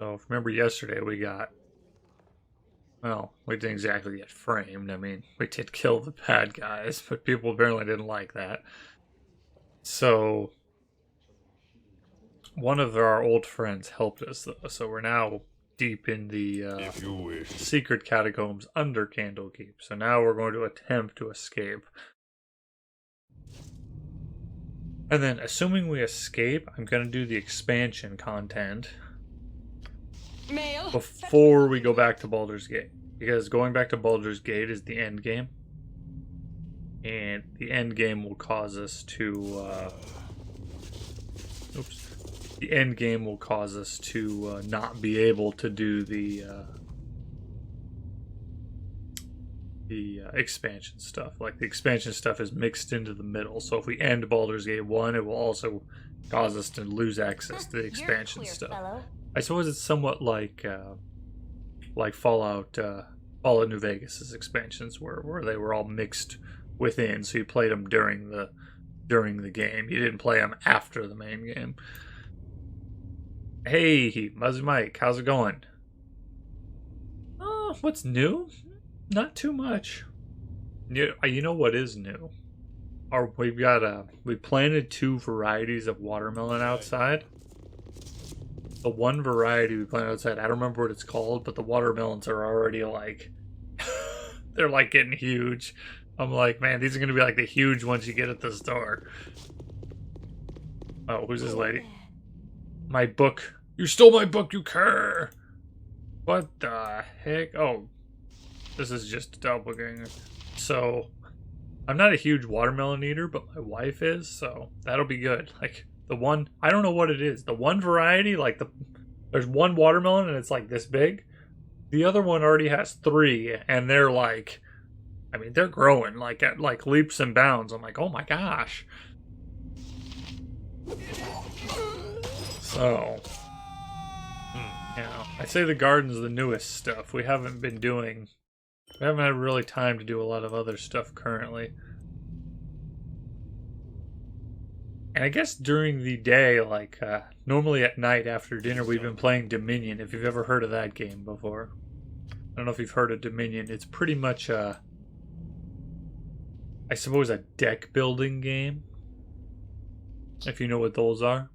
So if remember yesterday we got, well, we didn't exactly get framed. I mean, we did kill the bad guys, but people apparently didn't like that. So one of our old friends helped us though, so we're now deep in the If you wish. secret catacombs under Candlekeep. So now we're going to attempt to escape. And then, assuming we escape, I'm going to do the expansion content before we go back to Baldur's Gate. Because going back to Baldur's Gate is the end game. And the end game will cause us to... The end game will cause us to not be able to do the expansion stuff. Like, the expansion stuff is mixed into the middle. So if we end Baldur's Gate 1, it will also cause us to lose access to the expansion stuff. Fellow. I suppose it's somewhat like Fallout New Vegas's expansions, where they were all mixed within. So you played them during the game. You didn't play them after the main game. Hey, Muzzy Mike, how's it going? Oh, what's new? Not too much. You know what is new? We planted 2 varieties of watermelon outside. The one variety we planted outside, I don't remember what it's called, but the watermelons are already like, they're like getting huge. I'm like, man, these are gonna be like the huge ones you get at the store. Oh, who's this lady? My book. You stole my book, you cur! What the heck? Oh, this is just a doppelganger. So, I'm not a huge watermelon eater, but my wife is, so that'll be good. Like, the one, I don't know what it is. The one variety, like, there's one watermelon and it's like this big. The other one already has 3, and they're like, I mean, they're growing, like, at, like, leaps and bounds. I'm like, oh my gosh. So, you know, I'd say the garden's the newest stuff. We haven't had really time to do a lot of other stuff currently. And I guess during the day, like, normally at night after dinner, we've been playing Dominion, if you've ever heard of that game before. I don't know if you've heard of Dominion. It's pretty much, I suppose, a deck building game, if you know what those are.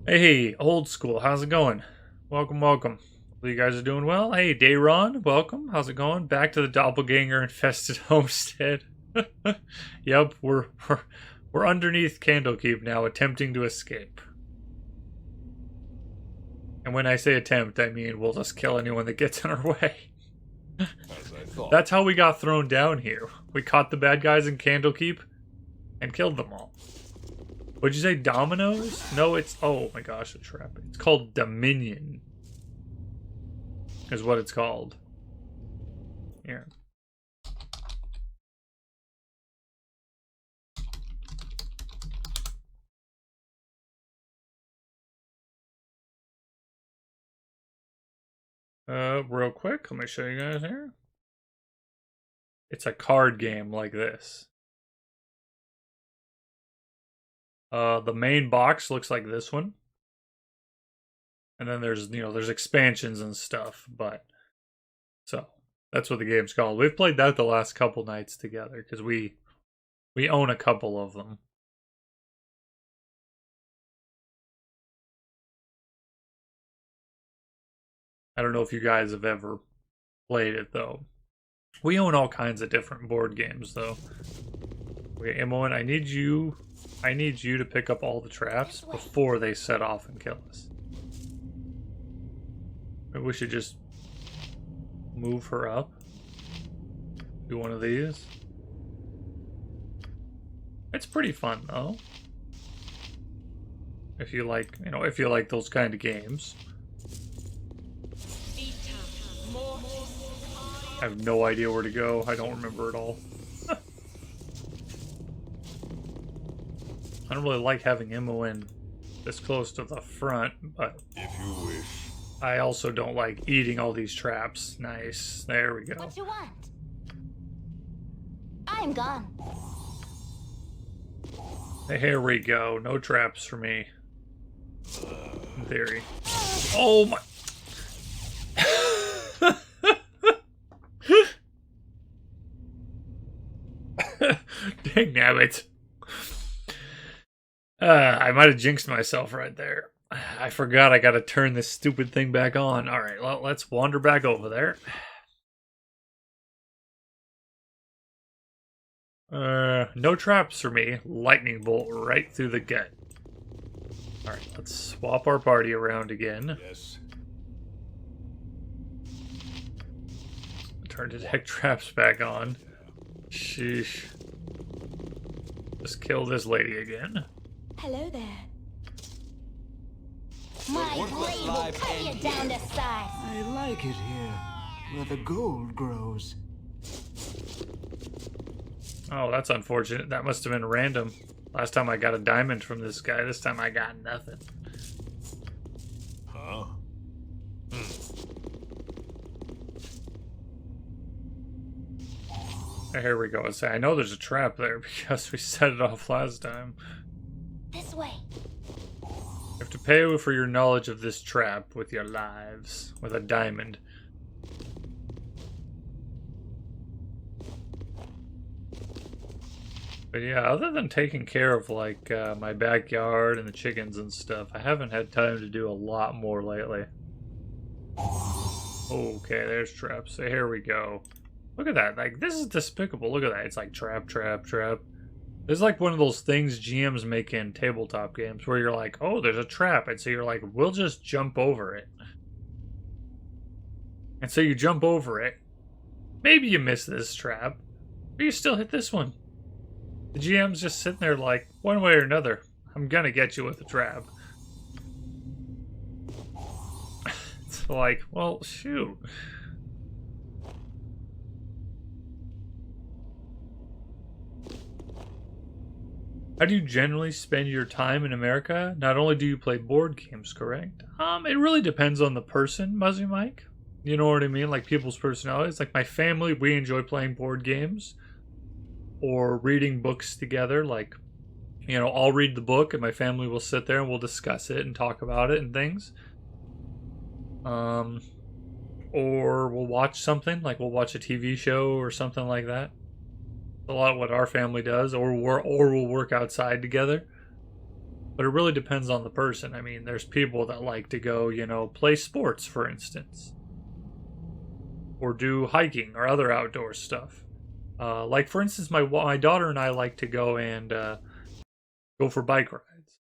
Hey, old school, how's it going? Welcome, welcome. Hope you guys are doing well. Hey, Dayron, welcome. How's it going? Back to the doppelganger infested homestead. Yep, we're underneath Candlekeep now, attempting to escape. And when I say attempt, I mean we'll just kill anyone that gets in our way. That's how we got thrown down here. We caught the bad guys in Candlekeep and killed them all. What'd you say, Dominoes? No, it's... Oh my gosh, a trap. It's called Dominion. Is what it's called. Here. Real quick, let me show you guys here. It's a card game like this. The main box looks like this one. And then there's, you know, there's expansions and stuff, but... So, that's what the game's called. We've played that the last couple nights together, because we own a couple of them. I don't know if you guys have ever played it, though. We own all kinds of different board games, though. Okay, Imoen, I need you to pick up all the traps before they set off and kill us. Maybe we should just move her up. Do one of these. It's pretty fun, though. If you like, you know, if you like those kind of games. I have no idea where to go. I don't remember at all. I don't really like having Imoen this close to the front, but if you wish. I also don't like eating all these traps. Nice. There we go. What you want? I'm gone. Here we go. No traps for me. theory. Oh my... Dang nabbit. I might have jinxed myself right there. I forgot I gotta turn this stupid thing back on. Alright, well, let's wander back over there. No traps for me. Lightning bolt right through the gut. Alright, let's swap our party around again. Yes. Turn detect traps back on. Sheesh. Just kill this lady again. Hello there. My blade will cut you down to size. I like it here, where the gold grows. Oh, that's unfortunate. That must have been random. Last time I got a diamond from this guy. This time I got nothing. Huh? Here we go. I know there's a trap there because we set it off last time. This way. You have to pay for your knowledge of this trap with your lives. With a diamond. But yeah, other than taking care of like my backyard and the chickens and stuff, I haven't had time to do a lot more lately. Okay, there's traps. So here we go. Look at that. Like, this is despicable. Look at that. It's like trap, trap, trap. This is like one of those things GMs make in tabletop games where you're like, oh, there's a trap. And so you're like, we'll just jump over it. And so you jump over it. Maybe you miss this trap, but you still hit this one. The GM's just sitting there like, one way or another, I'm gonna get you with a trap. It's like, well, shoot. How do you generally spend your time in America? Not only do you play board games, correct? It really depends on the person, Muzzy Mike. You know what I mean? Like people's personalities. Like my family, we enjoy playing board games. Or reading books together. Like, you know, I'll read the book and my family will sit there and we'll discuss it and talk about it and things. Or we'll watch something. Like we'll watch a TV show or something like that. A lot of what our family does, or we'll work outside together. But it really depends on the person. I mean, there's people that like to go, you know, play sports, for instance, or do hiking or other outdoor stuff. Like for instance, my daughter and I like to go and go for bike rides.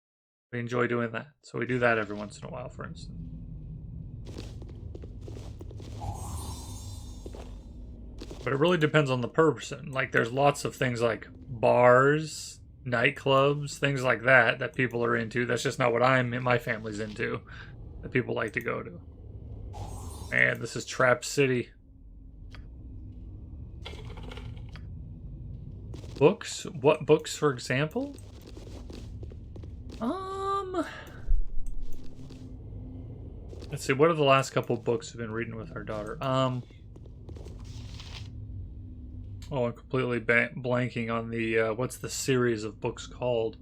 We enjoy doing that, so we do that every once in a while, for instance. But it really depends on the person. Like, there's lots of things like bars, nightclubs, things like that that people are into. That's just not what my family's into. That people like to go to. Man, this is Trap City. Books? What books, for example? Let's see. What are the last couple books we've been reading with our daughter? Oh, I'm completely blanking on the, what's the series of books called?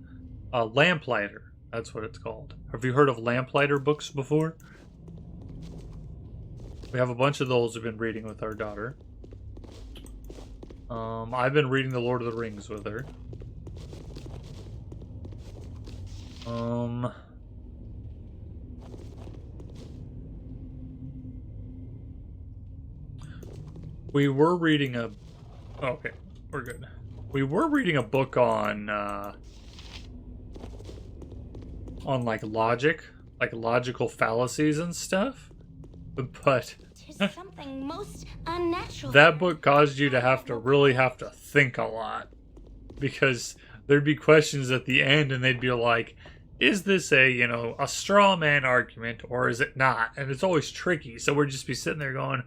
Lamplighter. That's what it's called. Have you heard of Lamplighter books before? We have a bunch of those we've been reading with our daughter. I've been reading The Lord of the Rings with her. We were reading a... Oh, okay, we're good. We were reading a book on like logic, like logical fallacies and stuff, but There's something most unnatural. that book caused you to really have to think a lot, because there'd be questions at the end and they'd be like, is this a, you know, a straw man argument or is it not? And it's always tricky, so we'd just be sitting there going,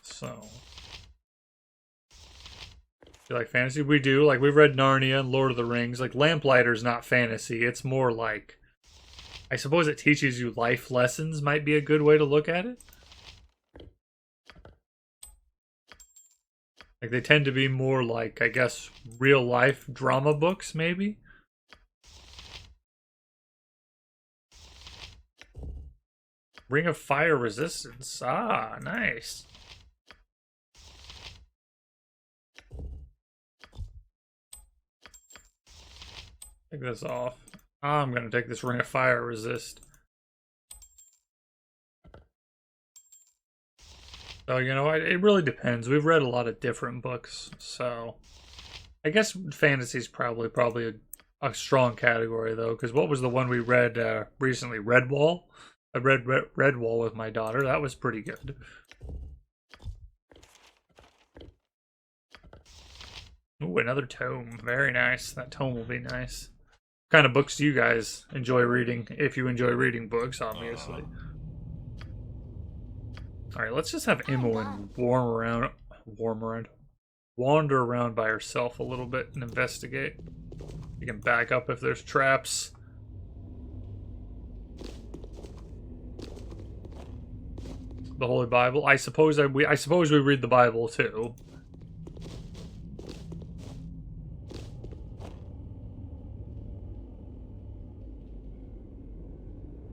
So, do you like fantasy? We do. Like, we've read Narnia and Lord of the Rings. Like, Lamplighter's not fantasy. It's more like, I suppose it teaches you life lessons might be a good way to look at it. Like, they tend to be more like, I guess, real-life drama books, maybe? Ring of Fire Resistance. Ah, nice. Take this off. I'm gonna take this Ring of Fire Resist. So, you know, it really depends. We've read a lot of different books, so... I guess fantasy's probably a strong category, though, because what was the one we read recently? Redwall? I read Redwall with my daughter. That was pretty good. Ooh, another tome. Very nice. That tome will be nice. What kind of books do you guys enjoy reading? If you enjoy reading books, obviously. Alright, let's just have Imoen wander around by herself a little bit and investigate. You can back up if there's traps. The Holy Bible. I suppose we read the Bible too.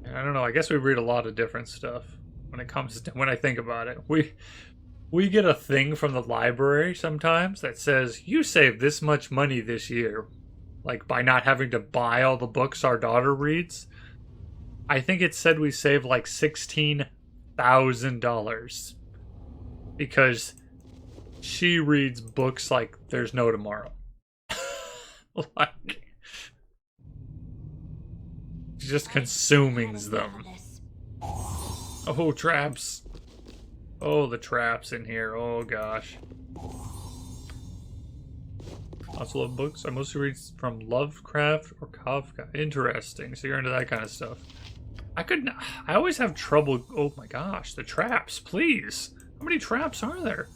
And I don't know. I guess we read a lot of different stuff when it comes to when I think about it. We get a thing from the library sometimes that says you saved this much money this year, like by not having to buy all the books our daughter reads. I think it said we saved like $16,000 because she reads books like there's no tomorrow. Like, she's just consuming them. Oh, traps. Oh, the traps in here. Oh, gosh. Also love books. I mostly read from Lovecraft or Kafka. Interesting. So you're into that kind of stuff. I always have trouble. Oh my gosh, the traps, please. How many traps are there?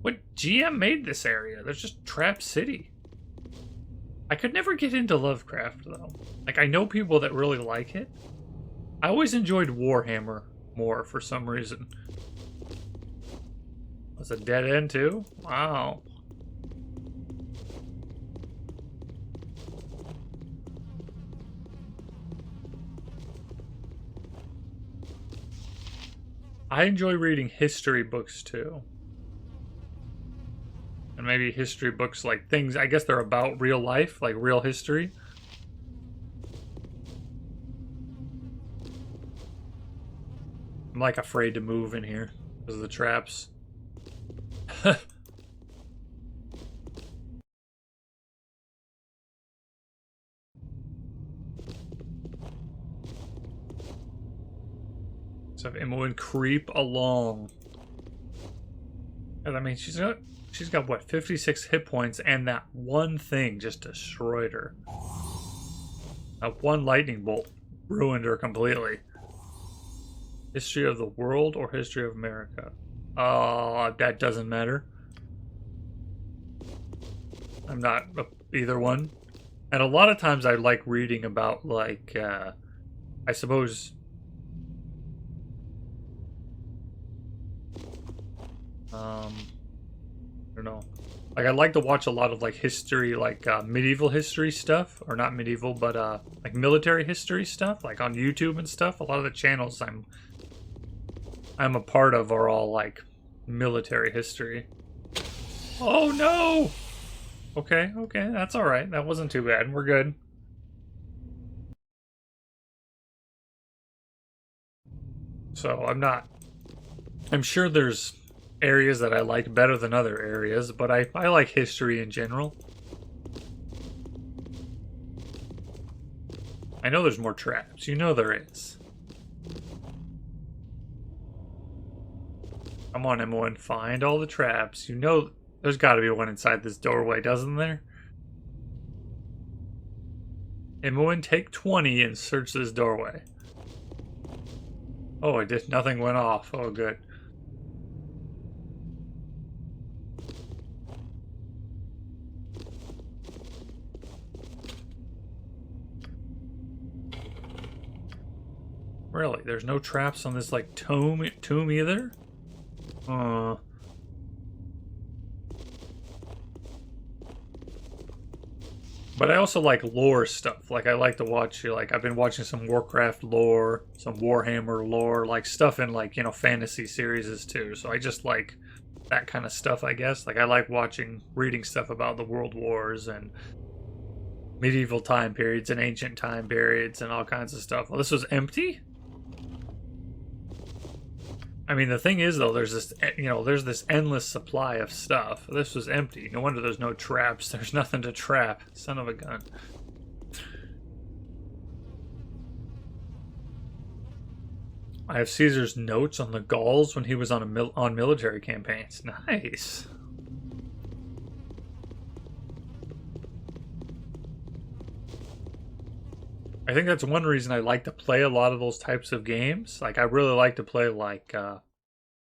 What GM made this area? There's just Trap City. I could never get into Lovecraft, though. Like, I know people that really like it. I always enjoyed Warhammer more for some reason. That's a dead end, too? Wow. I enjoy reading history books too. And maybe history books like things, I guess they're about real life, like real history. I'm like afraid to move in here because of the traps. So have Imoen creep along. And I mean, she's got what, 56 hit points, and that one thing just destroyed her. That one lightning bolt ruined her completely. History of the world or history of America? Oh, that doesn't matter. I'm not either one. And a lot of times I like reading about, like, I suppose... I don't know. Like, I like to watch a lot of, like, history, like, medieval history stuff. Or not medieval, but, like, military history stuff. Like, on YouTube and stuff. A lot of the channels I'm a part of are all, like, military history. Oh, no! Okay, that's alright. That wasn't too bad. We're good. So, I'm sure there's areas that I like better than other areas, but I like history in general. I know there's more traps. You know there is. Come on, Imoen, find all the traps. You know there's got to be one inside this doorway, doesn't there? Imoen, take 20 and search this doorway. Oh, nothing went off. Oh, good. Really? There's no traps on this, like, tomb either? But I also like lore stuff. Like, I like to watch, like, I've been watching some Warcraft lore, some Warhammer lore, like, stuff in, like, you know, fantasy series too. So I just like that kind of stuff, I guess. Like, I like reading stuff about the World Wars and medieval time periods and ancient time periods and all kinds of stuff. Well, this was empty? I mean, the thing is, though, there's this endless supply of stuff. This was empty. No wonder there's no traps. There's nothing to trap. Son of a gun. I have Caesar's notes on the Gauls when he was on military campaigns. Nice. I think that's one reason I like to play a lot of those types of games. Like, I really like to play, like,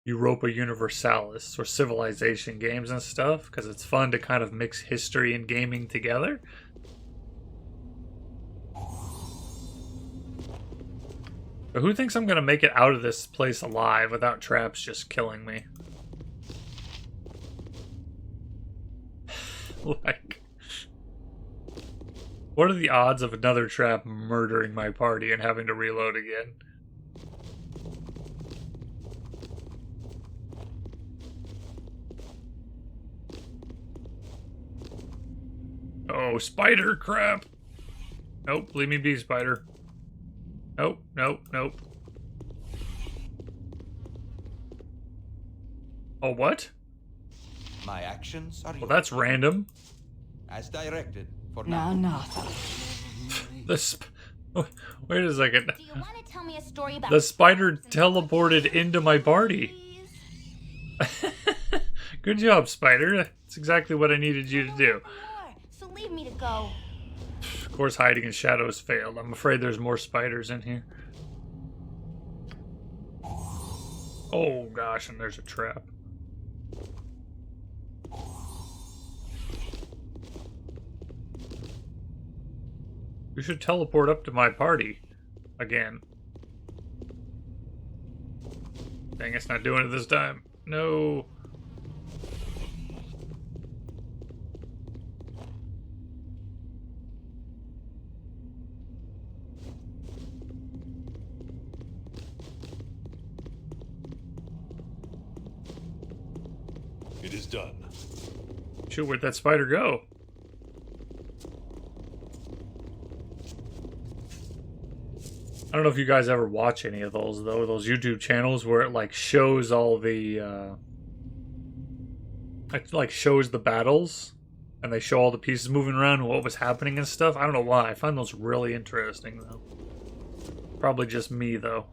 Europa Universalis or Civilization games and stuff, because it's fun to kind of mix history and gaming together. But who thinks I'm going to make it out of this place alive without traps just killing me? Like... what are the odds of another trap murdering my party and having to reload again? Oh, spider crap! Nope, leave me be, spider. Nope, nope, nope. Oh, what? My actions are Well, that's random. as directed. No. Wait a second. Do you want to tell me a story about The spider teleported into my party. please? Good job, spider. That's exactly what I needed you to do. More, so leave me to go. Of course, hiding in shadows failed. I'm afraid there's more spiders in here. Oh gosh, and there's a trap. We should teleport up to my party again. Dang, it's not doing it this time. No. It is done. Shoot, where'd that spider go? I don't know if you guys ever watch any of those, though. Those YouTube channels where it, like, shows all the, it, like, shows the battles. And they show all the pieces moving around and what was happening and stuff. I don't know why. I find those really interesting, though. Probably just me, though.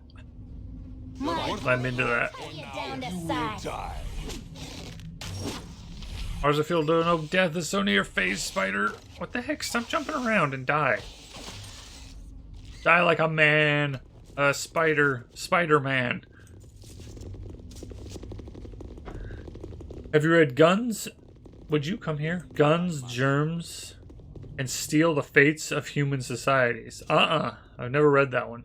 I'm into that. Cut you down to size. Die. How does it feel to know death is so near your face, spider? What the heck? Stop jumping around and die. Die like a man. A spider. Spider-Man. Have you read Guns? Would you come here? Guns, Germs, and Steal the Fates of Human Societies. I've never read that one.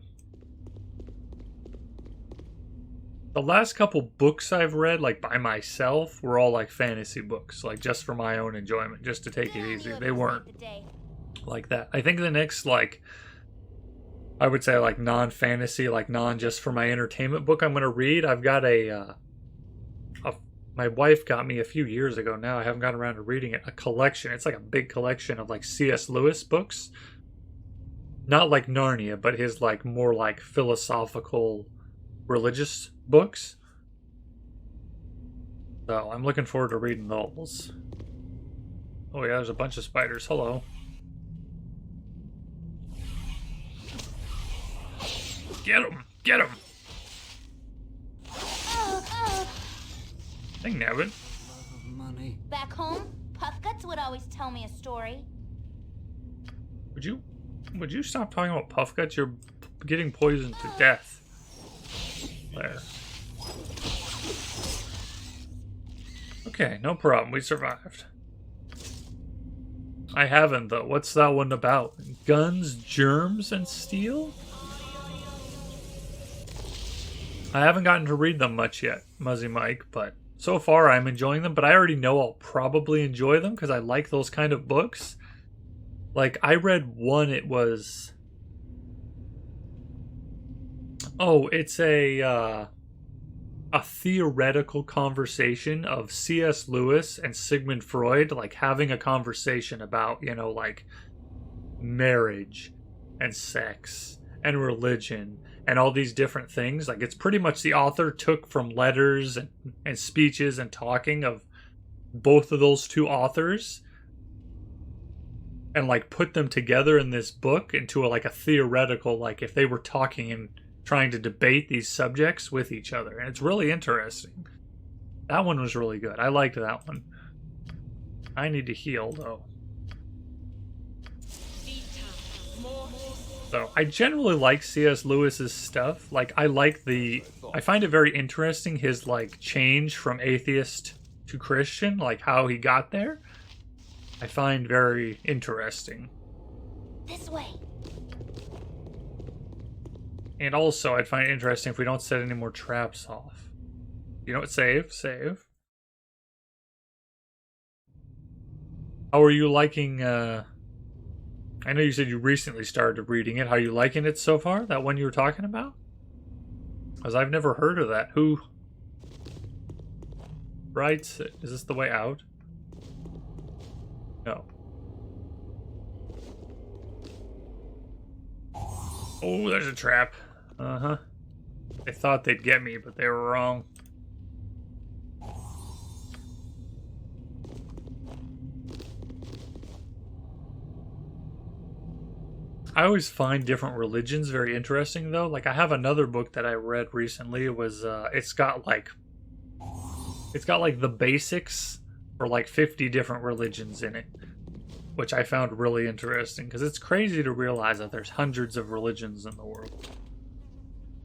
The last couple books I've read, like by myself, were all like fantasy books, like just for my own enjoyment, just to take it easy. They weren't like that. I think the next, like, I would say like non-fantasy, like non-just for my entertainment book I'm going to read, I've got my wife got me a few years ago now, I haven't gotten around to reading it, a collection. It's like a big collection of like C.S. Lewis books. Not like Narnia, but his like more like philosophical, religious books. So I'm looking forward to reading those. Oh yeah, there's a bunch of spiders. Hello. Get him! Get him! Dang nabbit. Money. Back home, Puff Guts would always tell me a story. Would you stop talking about Puff Guts? You're getting poisoned to death. There. Okay, no problem. We survived. I haven't, though. What's that one about? Guns, Germs, and Steel? I haven't gotten to read them much yet, Muzzy Mike, but so far I'm enjoying them, but I already know I'll probably enjoy them because I like those kind of books. Like, I read one, it was... Oh, it's a theoretical conversation of C.S. Lewis and Sigmund Freud, like, having a conversation about, you know, like, marriage and sex and religion and all these different things. Like, it's pretty much the author took from letters and speeches and talking of both of those two authors and, like, put them together in this book into like a theoretical, like, if they were talking and trying to debate these subjects with each other. And it's really interesting. That one was really good. I liked that one. I need to heal, though. So, I generally like C.S. Lewis's stuff. Like, I find it very interesting, his, like, change from atheist to Christian, like, how he got there. I find very interesting. This way. And also, I'd find it interesting if we don't set any more traps off. You know what? Save. How are you liking, I know you said you recently started reading it. How are you liking it so far? That one you were talking about? Because I've never heard of that. Who writes it? Is this the way out? No. Oh, there's a trap. Uh-huh. They thought they'd get me, but they were wrong. I always find different religions very interesting, though. Like, I have another book that I read recently. It was, it's got like the basics for like 50 different religions in it, which I found really interesting, because it's crazy to realize that there's hundreds of religions in the world.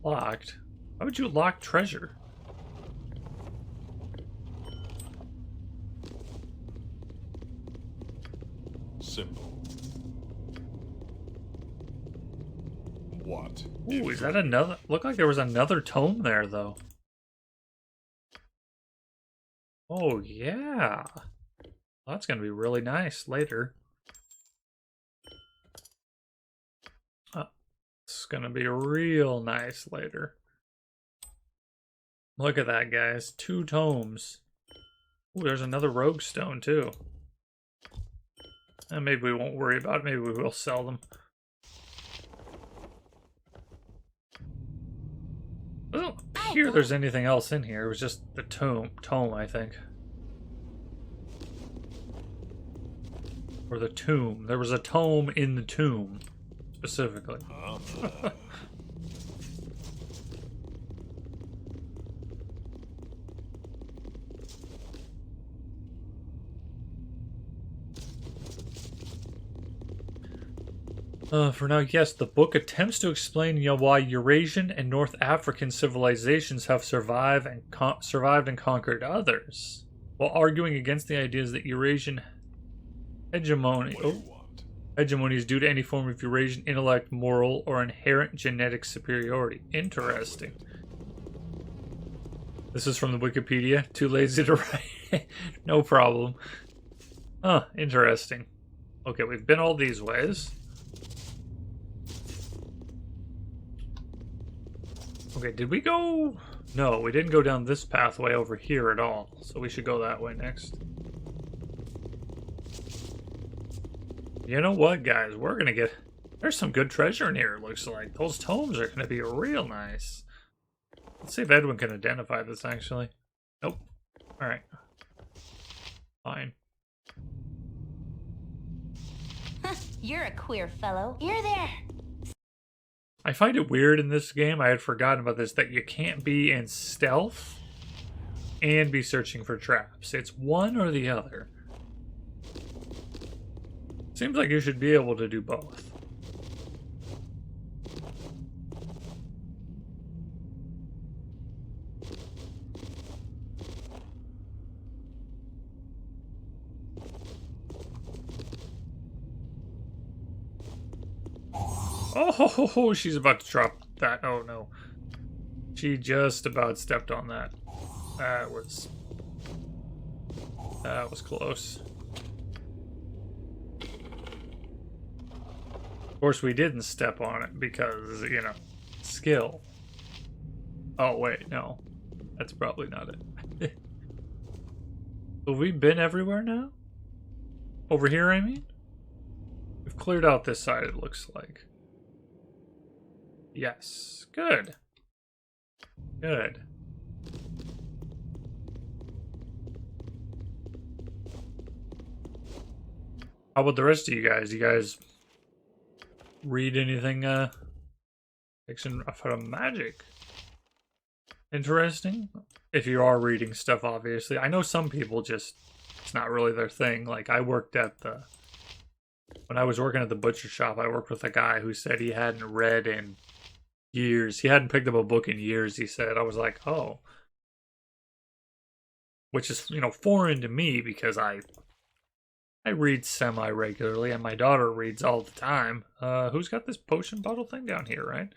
Locked? Why would you lock treasure? Simple. What? Ooh, is that another? Looked like there was another tome there, though. Oh, yeah. Well, that's going to be really nice later. It's going to be real nice later. Look at that, guys. 2 tomes. Ooh, there's another rogue stone, too. And maybe we won't worry about it. Maybe we will sell them. I don't hear there's anything else in here. It was just the tome, I think. Or the tomb. There was a tome in the tomb, specifically. For now, yes, the book attempts to explain, why Eurasian and North African civilizations have survived and conquered others, while arguing against the ideas that Eurasian hegemony is due to any form of Eurasian intellect, moral, or inherent genetic superiority. Interesting. This is from the Wikipedia. Too lazy to write. No problem. Huh, interesting. Okay, we've been all these ways. Okay, did we go? No, we didn't go down this pathway over here at all. So we should go that way next. You know what, guys? We're gonna get... There's some good treasure in here, it looks like. Those tomes are gonna be real nice. Let's see if Edwin can identify this, actually. Nope. Alright. Fine. You're a queer fellow. You're there. I find it weird in this game, I had forgotten about this, that you can't be in stealth and be searching for traps. It's one or the other. Seems like you should be able to do both. Oh, she's about to drop that. Oh, no. She just about stepped on that. That was close. course, we didn't step on it because, you know, skill. Oh, wait, no. That's probably not it. Have we been everywhere now? Over here, I mean? We've cleared out this side, it looks like. Yes. Good. Good. How about the rest of you guys? You guys read anything, fiction from magic? Interesting? If you are reading stuff, obviously. I know some people just, it's not really their thing. Like, I worked at the, when I was working at the butcher shop, I worked with a guy who said he hadn't read in years. He hadn't picked up a book in years, he said. I was like, oh. Which is, you know, foreign to me because I read semi-regularly and my daughter reads all the time. Who's got this potion bottle thing down here, right?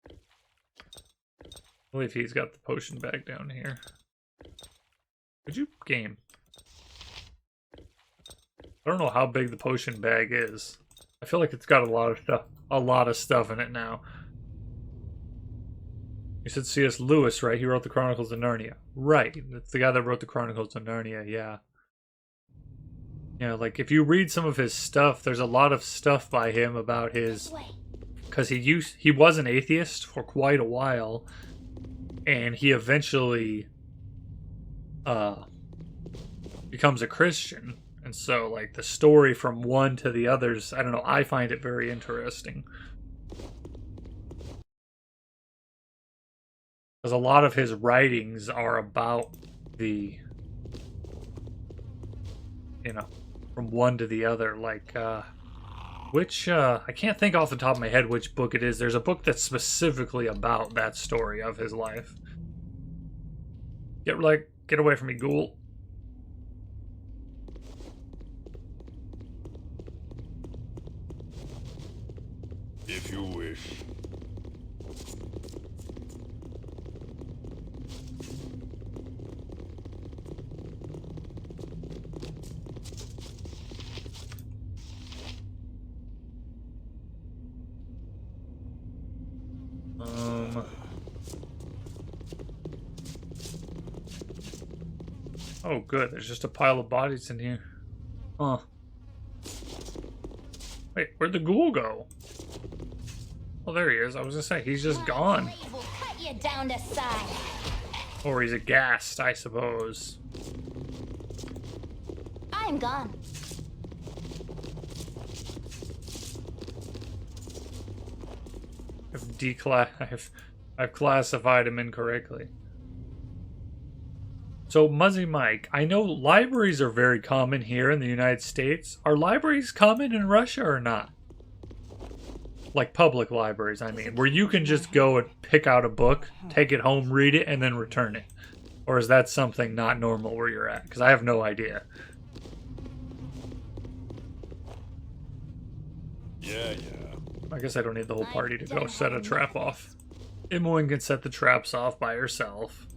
I believe he's got the potion bag down here. Could you game? I don't know how big the potion bag is. I feel like it's got a lot of stuff in it now. You said C.S. Lewis, right? He wrote the Chronicles of Narnia. Right. That's the guy that wrote the Chronicles of Narnia, yeah. Yeah, like if you read some of his stuff, there's a lot of stuff by him about his, because he was an atheist for quite a while. And he eventually becomes a Christian. And so, like, the story from one to the others, I don't know, I find it very interesting. Because a lot of his writings are about the, you know, from one to the other. Like, I can't think off the top of my head which book it is. There's a book that's specifically about that story of his life. Get away from me, ghoul. If you wish. Oh, good. There's just a pile of bodies in here. Huh. Wait, where'd the ghoul go? Oh, there he is. I was gonna say, he's just gone. Blade will cut you down to size. Or he's aghast, I suppose. I'm gone. I've classified him incorrectly. So, Muzzy Mike, I know libraries are very common here in the United States. Are libraries common in Russia or not? Like public libraries, I mean, where you can just go and pick out a book, take it home, read it, and then return it. Or is that something not normal where you're at? Because I have no idea. Yeah. I guess I don't need the whole party to go set a trap off. Imoen can set the traps off by herself.